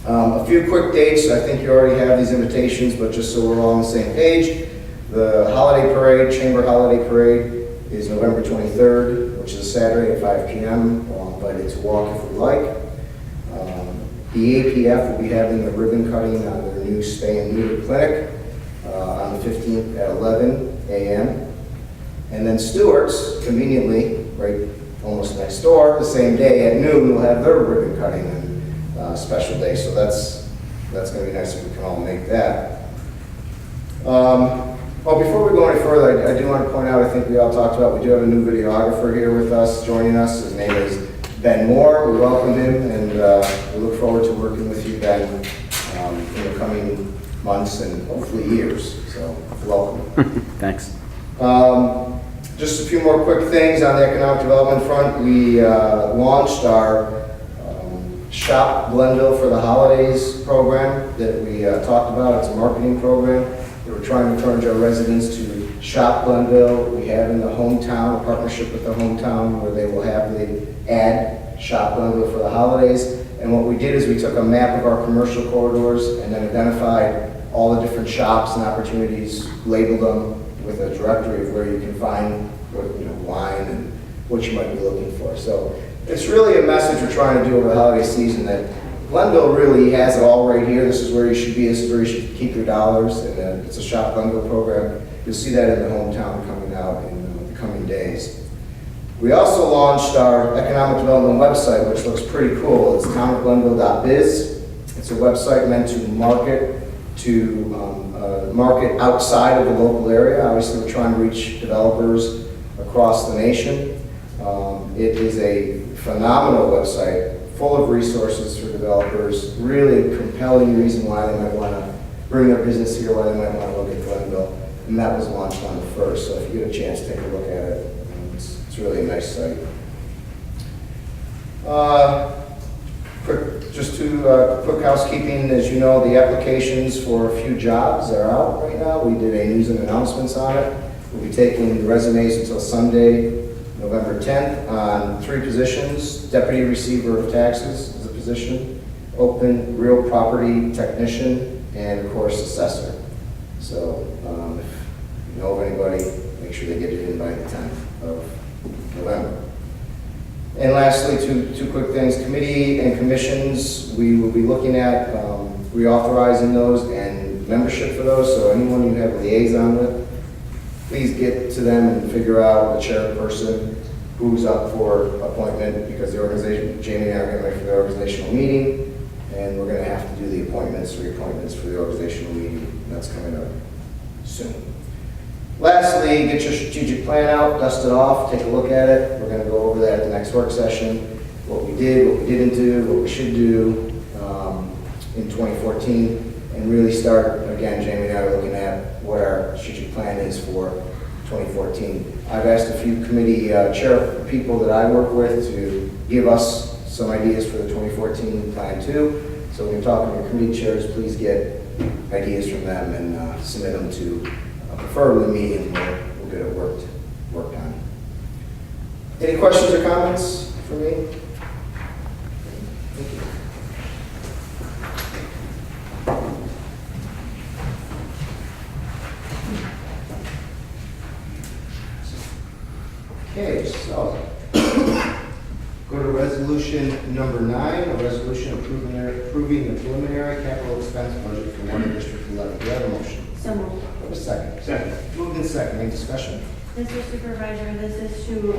A few quick dates. I think you already have these invitations, but just so we're all on the same page. The holiday parade, Chamber Holiday Parade, is November 23rd, which is a Saturday at 5 p.m. We're all invited to walk if we like. The APF will be having the ribbon cutting on their new spay and neuter clinic on the 15th at 11 a.m. And then Stewart's, conveniently, right almost next door, the same day at noon, will have their ribbon cutting and special day. So that's going to be nice if we can all make that. Well, before we go any further, I do want to point out, I think we all talked about, we do have a new videographer here with us, joining us. His name is Ben Moore. We welcome him, and we look forward to working with you, Ben, in the coming months and hopefully years. So, welcome. Thanks. Just a few more quick things on the economic development front. We launched our Shop Glenville for the Holidays program that we talked about. It's a marketing program. We're trying to encourage our residents to shop Glenville. We have in the hometown a partnership with the hometown where they will have the ad Shop Glenville for the Holidays. And what we did is we took a map of our commercial corridors and then identified all the different shops and opportunities, labeled them with a directory of where you can find wine and what you might be looking for. So it's really a message we're trying to do over the holiday season that Glenville really has it all right here. This is where you should be. This is where you should keep your dollars. And it's a Shop Glenville program. You'll see that in the hometown coming out in the coming days. We also launched our economic development website, which looks pretty cool. It's townofglenville.biz. It's a website meant to market outside of the local area. Obviously, we're trying to reach developers across the nation. It is a phenomenal website, full of resources for developers, really a compelling reason why they might want to bring their business here, why they might want to look at Glenville. And that was launched on the 1st, so if you get a chance, take a look at it. It's really a nice site. Quick housekeeping. As you know, the applications for a few jobs are out right now. We did a news and announcements on it. We'll be taking the resumes until Sunday, November 10th, on 3 positions. Deputy Receiver of Taxes is a position, open real property technician, and of course, assessor. So if you know of anybody, make sure they get it in by the 10th of November. And lastly, two quick things. Committee and commissions, we will be looking at reauthorizing those and membership for those. So anyone you have a liaison with, please get to them and figure out a chairperson who's up for appointment, because the organization, Jamie and I are getting ready for the organizational meeting, and we're gonna have to do the appointments, reappointments for the organizational meeting. That's coming up soon. Lastly, get your strategic plan out, dust it off, take a look at it. We're gonna go over that at the next work session, what we did, what we didn't do, what we should do in 2014, and really start, again, Jamie and I are looking at what our strategic plan is for 2014. I've asked a few committee chair people that I work with to give us some ideas for the 2014 plan too. So when you're talking to your committee chairs, please get ideas from them and submit them to preferably me, and we'll get it worked on. Any questions or comments for me? Thank you. Okay, so go to resolution number 9, a resolution approving the preliminary capital expense budget for Water District 11. Do I have a motion? So moved. Do I have a second? Second. Moved in second. Any discussion? Mr. Supervisor, this is to,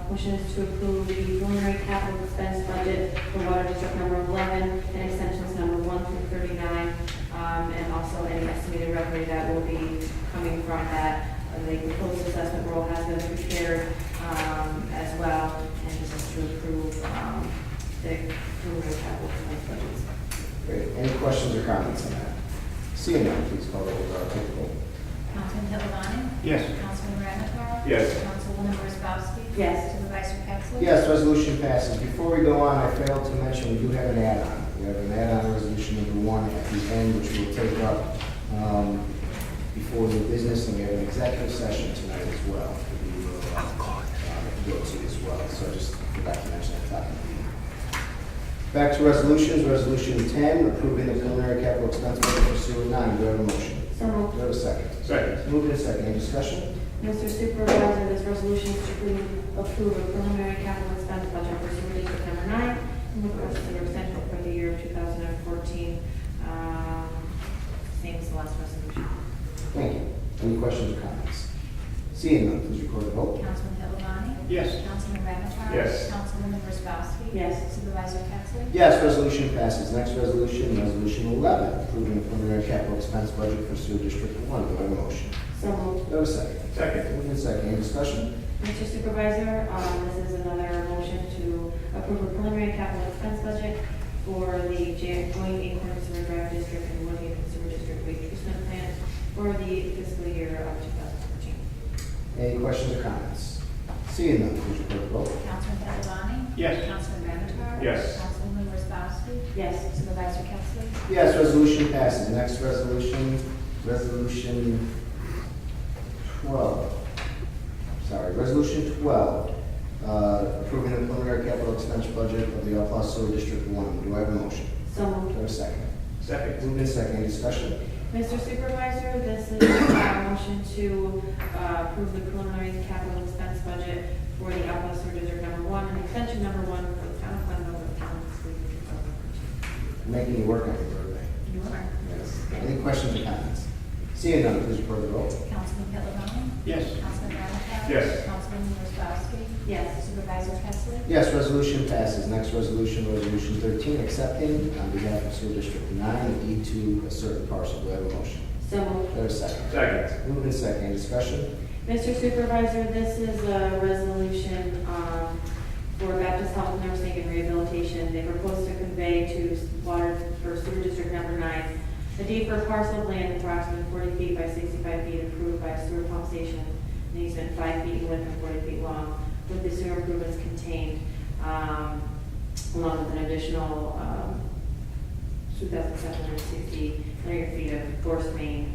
motion is to approve the preliminary capital expense budget for Water District number 11 and extensions number 1 through 39, and also any estimated revenue that will be coming from that. The proposed assessment roll has been prepared as well, and this is to approve the preliminary capital expense budgets. Great. Any questions or comments on that? Seeing none, please call the roll. Take the roll. Councilman Pittavani? Yes. Councilman Ramichardt? Yes. Councilwoman Wozzachowski? Yes. Supervisor Pettsley? Yes, resolution passes. Before we go on, I failed to mention we do have an add-on. We have an add-on resolution number 1 at the end, which we'll take up before the business, and we have an executive session tonight as well. That we will go to as well. So I just forgot to mention that top of the meeting. Back to resolutions. Resolution 10, approving the preliminary capital expense budget for sewer 9. Do I have a motion? So moved. Do I have a second? Second. Moved in second. Any discussion? Mr. Supervisor, this resolution is to approve a preliminary capital expense budget for sewer district number 9 and request for extension for the year of 2014. Same as the last resolution. Thank you. Any questions or comments? Seeing none, please record the vote. Councilman Pittavani? Yes. Councilman Ramichardt? Yes. Councilwoman Wozzachowski? Yes. Supervisor Pettsley? Yes, resolution passes. Next resolution, resolution 11, approving the preliminary capital expense budget for sewer district 1. Do I have a motion? So moved. Do I have a second? Second. Moved in second. Any discussion? Mr. Supervisor, this is another motion to approve a preliminary capital expense budget for the joint Acorn Sewer Drive District and Woodhaven Sewer District waste treatment plant for the fiscal year of 2014. Any questions or comments? Seeing none, please record the vote. Councilman Pittavani? Yes. Councilman Ramichardt? Yes. Councilwoman Wozzachowski? Yes. Supervisor Pettsley? Yes, resolution passes. Next resolution, resolution 12. Sorry, resolution 12, approving the preliminary capital expense budget of the Uplaw Sewer District 1. Do I have a motion? So Do moved. I have a second? Second. Moved in second. Any discussion? Mr. Supervisor, this is a motion to approve the preliminary capital expense budget for the Alpha Sewer District number 1 and extension number 1 for the town of Glenville for the town of fiscal year 2014. Making you work on your birthday. You are. Yes. Any questions or comments? Seeing none, please record the vote. Councilman Pittavani? Yes. Councilman Ramichardt? Yes. Councilwoman Wozzachowski? Yes. Supervisor Pettsley? Yes, resolution passes. Next resolution, resolution 13, accepting on behalf of Sewer District 9 a deed to a certain parcel. Do I have a motion? So moved. Do I have a second? Second. Moved in second. Any discussion? Mr. Supervisor, this is a resolution for Baptist Health Nursing and Rehabilitation. They propose to convey to water for sewer district number 9 a deed for a parcel of land approximately 40 feet by 65 feet approved by a sewer pump station, an easement 5 feet in width and 40 feet long, with the sewer improvements contained, along with an additional 2,760 linear feet of forced main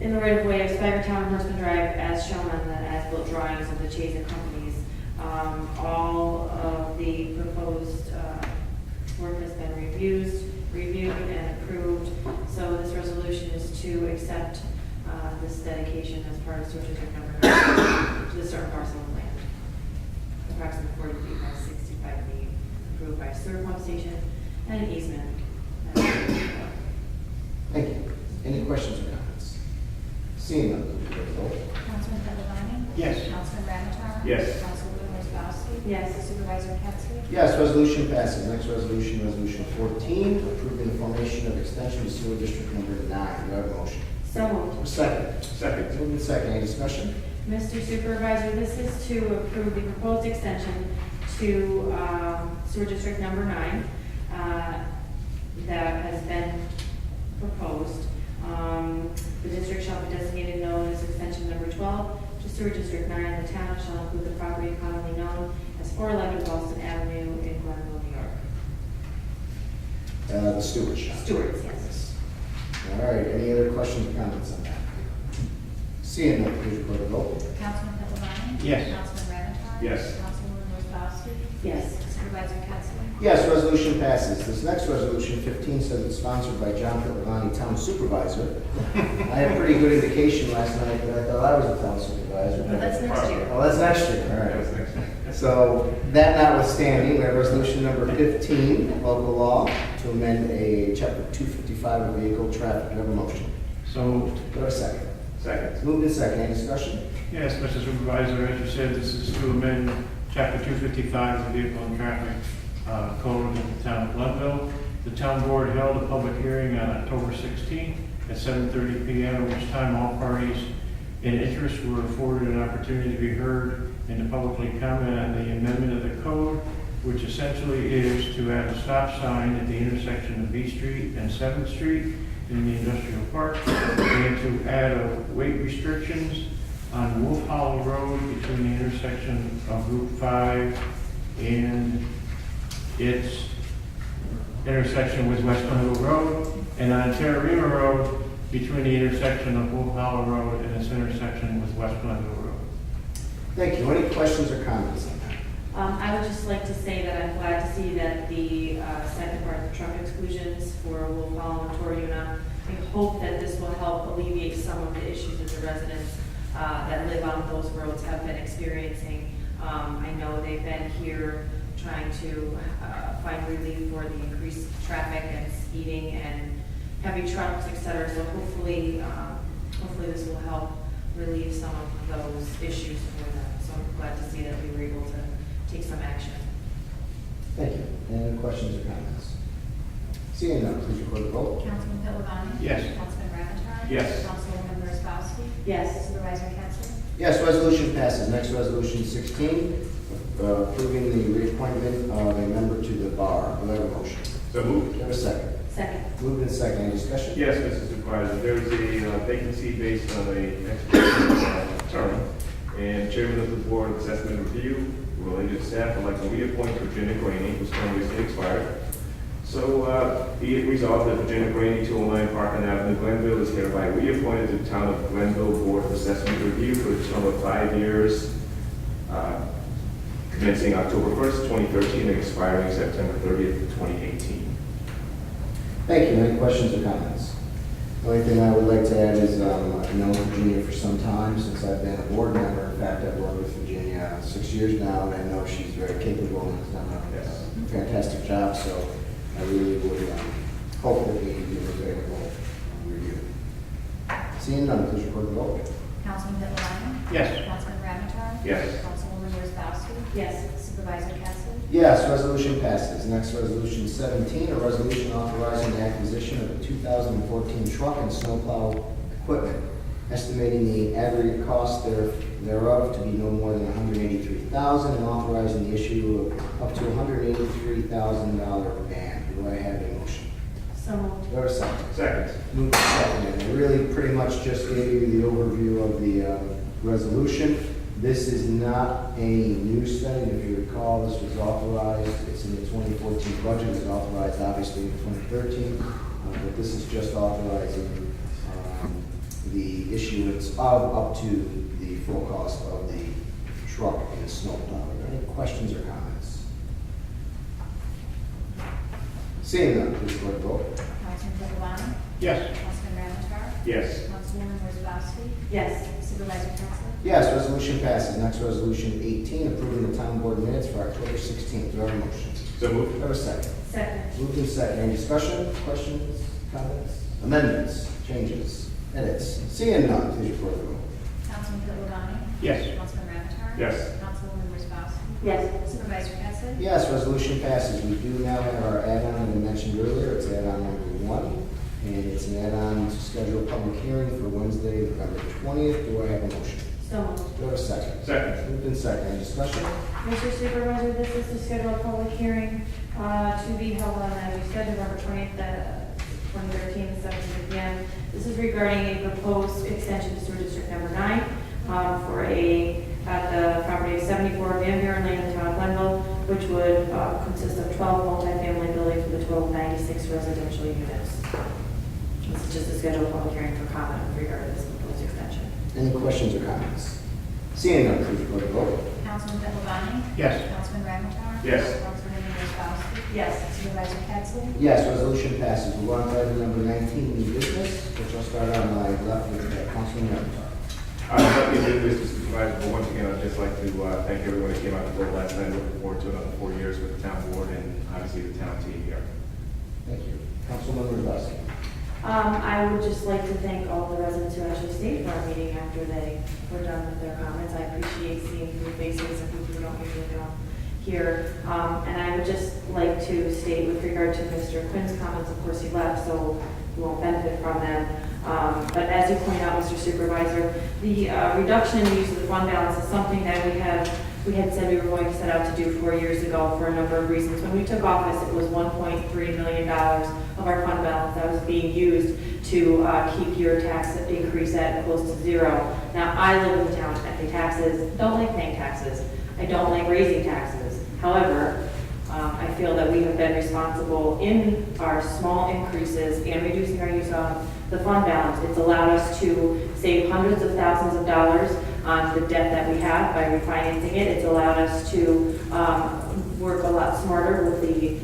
in the right of way of Spigertown and Horseman Drive as shown on the as-built drawings of the Chase and Companies. All of the proposed work has been reviewed and approved. So this resolution is to accept this dedication as part of sewer district number 9 to the certain parcel of land, approximately 40 feet by 65 feet, approved by a sewer pump station and an easement. Thank you. Any questions or comments? Seeing none, please record the vote. Councilman Pedalani? Yes. Councilman Ramichardt? Yes. Councilwoman Wozzowski? Yes. Supervisor Pettsley? Yes, resolution passes. Next resolution, resolution 14, approving the formation of extension to sewer district number 9. Do I have a motion? So moved. Second. Second. Moved in second. Any discussion? Mr. Supervisor, this is to approve the proposed extension to sewer district number 9 that has been proposed. The district shall be designated known as extension number 12 to sewer district 9. The town shall include the property commonly known as 411 Boston Avenue in Glenville, New York. The Stewart shop. Stewart's, yes. All right, any other questions or comments on that? Seeing none, please record the vote. Councilman Pedalani? Yes. Councilman Ramichardt? Yes. Councilwoman Wozzowski? Yes. Supervisor Pettsley? Yes, resolution passes. This next resolution, 15, says it's sponsored by John Pittavani, Town Supervisor. I had a pretty good indication last night that I thought I was a town supervisor. But that's next year. Oh, that's next year, all That was right. next. So, that notwithstanding, we have resolution number 15, local law, to amend a chapter 255 of vehicle traffic. Do I have a motion? So moved. Do I have a second? Second. Moved in second. Any discussion? Yes, Mr. Supervisor, as you said, this is to amend Chapter 255 of the Vehicle and Traffic Code of the Town of Glenville. The town board held a public hearing on October 16th at 7:30 p.m., at which time all parties in interest were afforded an opportunity to be heard and to publicly comment on the amendment of the code, which essentially is to add a stop sign at the intersection of B Street and 7th Street in the industrial park, and to add weight restrictions on Wolf Hollow Road between the intersection of Route 5 and its intersection with West Glenville Road, and on Terrarima Road between the intersection of Wolf Hollow Road and its intersection with West Glenville Road. Thank you. Any questions or comments on that? I would just like to say that I'm glad to see that the second part of the truck exclusions for Wolf Hollow and Toruna, I hope that this will help alleviate some of the issues that the residents that live on those roads have been experiencing. I know they've been here trying to find relief for the increased traffic and speeding and heavy trucks, et cetera. So hopefully this will help relieve some of those issues for them. So I'm glad to see that we were able to take some action. Thank you. Any questions or comments? Seeing none, please record the vote. Councilman Pedalani? Yes. Councilman Ramichardt? Yes. Councilwoman Wozzowski? Yes. Supervisor Pettsley? Yes, resolution passes. Next resolution 16, approving the reappointment of a member to the bar. Do I have a motion? So moved. Do I have a second? Second. Moved in second. Any discussion? Yes, Mr. Supervisor, there is a vacancy based on a expiration term, and Chairman of the Board of Assessment Review, related staff, would like to reappoint Virginia Graney, whose term recently expired. So, be it resolved that Virginia Graney, 209 Parkland Avenue, Glenville, is hereby reappointed to the Town of Glenville Board of Assessment Review for a term of 5 years, commencing October 1st, 2013, and expiring September 30th, 2018. Thank you. Any questions or comments? The only thing I would like to add is I've known Virginia for some time, since I've been a board member. In fact, I've worked with Virginia 6 years now, and I know she's very capable and has done a fantastic job. So I really would hope that we do a favorable review. Seeing none, please record the vote. Councilman Pedalani? Yes. Councilman Ramichardt? Yes. Councilwoman Wozzowski? Yes. Supervisor Pettsley? Yes, resolution passes. Next, resolution 17, a resolution authorizing the acquisition of a 2014 truck and snowplow equipment, estimating the aggregate cost thereof to be no more than $183,000, and authorizing the issue of up to $183,000 ban. Do I have a motion? So moved. Do I have a second? Second. Moved to second. And I really pretty much just gave you the overview of the resolution. This is not a new spending. If you recall, this was authorized, it's in the 2014 budget, it was authorized obviously in 2013, but this is just authorizing the issuance of up to the full cost of the truck and snowplow. Are there any questions or comments? Seeing none, please record the vote. Councilman Pedalani? Yes. Councilman Ramichardt? Yes. Councilwoman Wozzowski? Yes. Supervisor Pettsley? Yes, resolution passes. Next, resolution 18, approving the town board minutes for October 16th. Do I have a motion? So moved. Do I have a second? Second. Moved in second. Any discussion, questions, comments, amendments, changes, edits? Seeing none, please report the vote. Councilman Pittavani? Yes. Councilman Ramichardt? Yes. Councilwoman Wozzachowski? Yes. Supervisor Pettsley? Yes, resolution passes. We do now have our add-on that I mentioned earlier. It's add-on number 1, and it's an add-on to schedule a public hearing for Wednesday, November 20th. Do I have a motion? So moved. Do I have a second? Second. Moved in second. Any discussion? Mr. Supervisor, this is to schedule a public hearing to be held on, as you said, November 20th, 2013, 7 p.m. This is regarding a proposed extension to sewer district number 9 at the property of 74 Van Buren Lane in the town of Glenville, which would consist of 12 multifamily buildings with a total of 96 residential units. This is just to schedule a public hearing for comment regarding this proposed extension. Any questions or comments? Seeing none, please record the vote. Councilman Pittavani? Yes. Councilman Ramichardt? Yes. Councilwoman Wozzachowski? Yes. Supervisor Pettsley? Yes, resolution passes. We'll go on to item number 19, new business, which I'll start on my left with Councilman Ramichardt. Let me do this, Mr. Supervisor, but once again, I'd just like to thank everyone that came out to vote last night. Looking forward to another 4 years with the town board and obviously the town team here. Thank you. Councilman Wozzachowski. I would just like to thank all the residents who actually stayed for our meeting after they were done with their comments. I appreciate seeing new faces and people who don't usually come here. And I would just like to state with regard to Mr. Quinn's comments, of course he left, so you won't benefit from them. But as you point out, Mr. Supervisor, the reduction in the use of the fund balance is something that we had said we were going to set out to do 4 years ago for a number of reasons. When we took office, it was $1.3 million of our fund balance that was being used to keep your tax increase at close to zero. Now, I live in the town, I pay taxes, don't like paying taxes. I don't like raising taxes. However, I feel that we have been responsible in our small increases and reducing our use of the fund balance. It's allowed us to save hundreds of thousands of dollars on the debt that we have by refinancing it. It's allowed us to work a lot smarter with the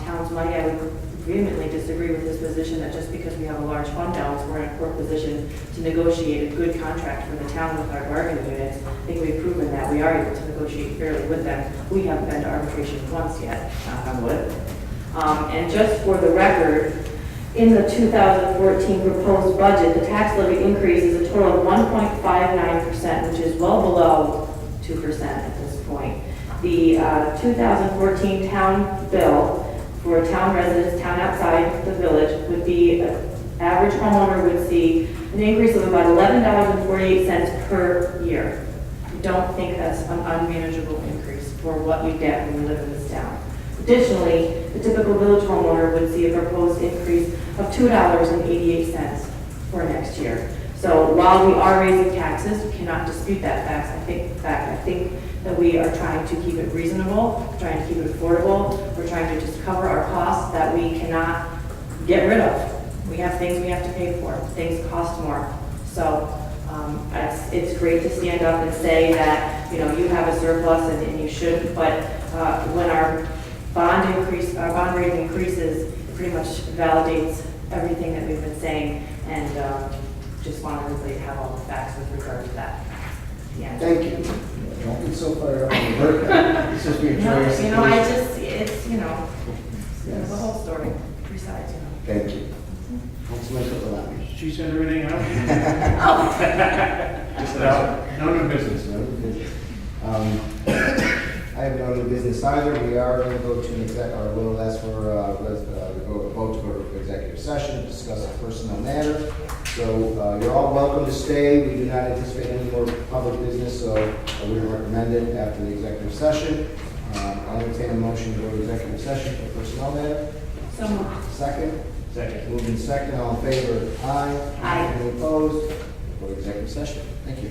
town's money. I would vehemently disagree with this position that just because we have a large fund balance, we're in a poor position to negotiate a good contract for the town with our bargaining units. I think we've proven that we are able to negotiate fairly with them. We haven't been to arbitration once yet, knock on wood. And just for the record, in the 2014 proposed budget, the tax levy increase is a total of 1.59%, which is well below 2% at this point. The 2014 town bill for town residents, town outside the village, would be, average homeowner would see an increase of about $11.48 per year. I don't think that's an unmanageable increase for what you get when you live in this town. Additionally, the typical village homeowner would see a proposed increase of $2.88 for next year. So while we are raising taxes, we cannot dispute that fact. I think that we are trying to keep it reasonable, trying to keep it affordable. We're trying to just cover our costs that we cannot get rid of. We have things we have to pay for. Things cost more. So it's great to stand up and say that, you know, you have a surplus and you shouldn't, but when our bond rating increases, it pretty much validates everything that we've been saying, and just want everybody to have all the facts with regard to that. Yeah. Thank you. Don't be so fired up on the birthday. It's just being joyous. It's the whole story, three sides, you know. Thank you. Councilman Pittavani. She said everything else. No new business. No new business. I have no new business either. We are going to go to an we'll ask for a vote to go to executive session, discuss a personnel matter. So you're all welcome to stay. We do not anticipate any more public business, so I wouldn't recommend it after the executive session. I'll entertain a motion to go to executive session for personnel matter. So moved. Second? Second. Moved in second. All in favor? Aye. Aye. Any opposed? We'll go to executive session. Thank you.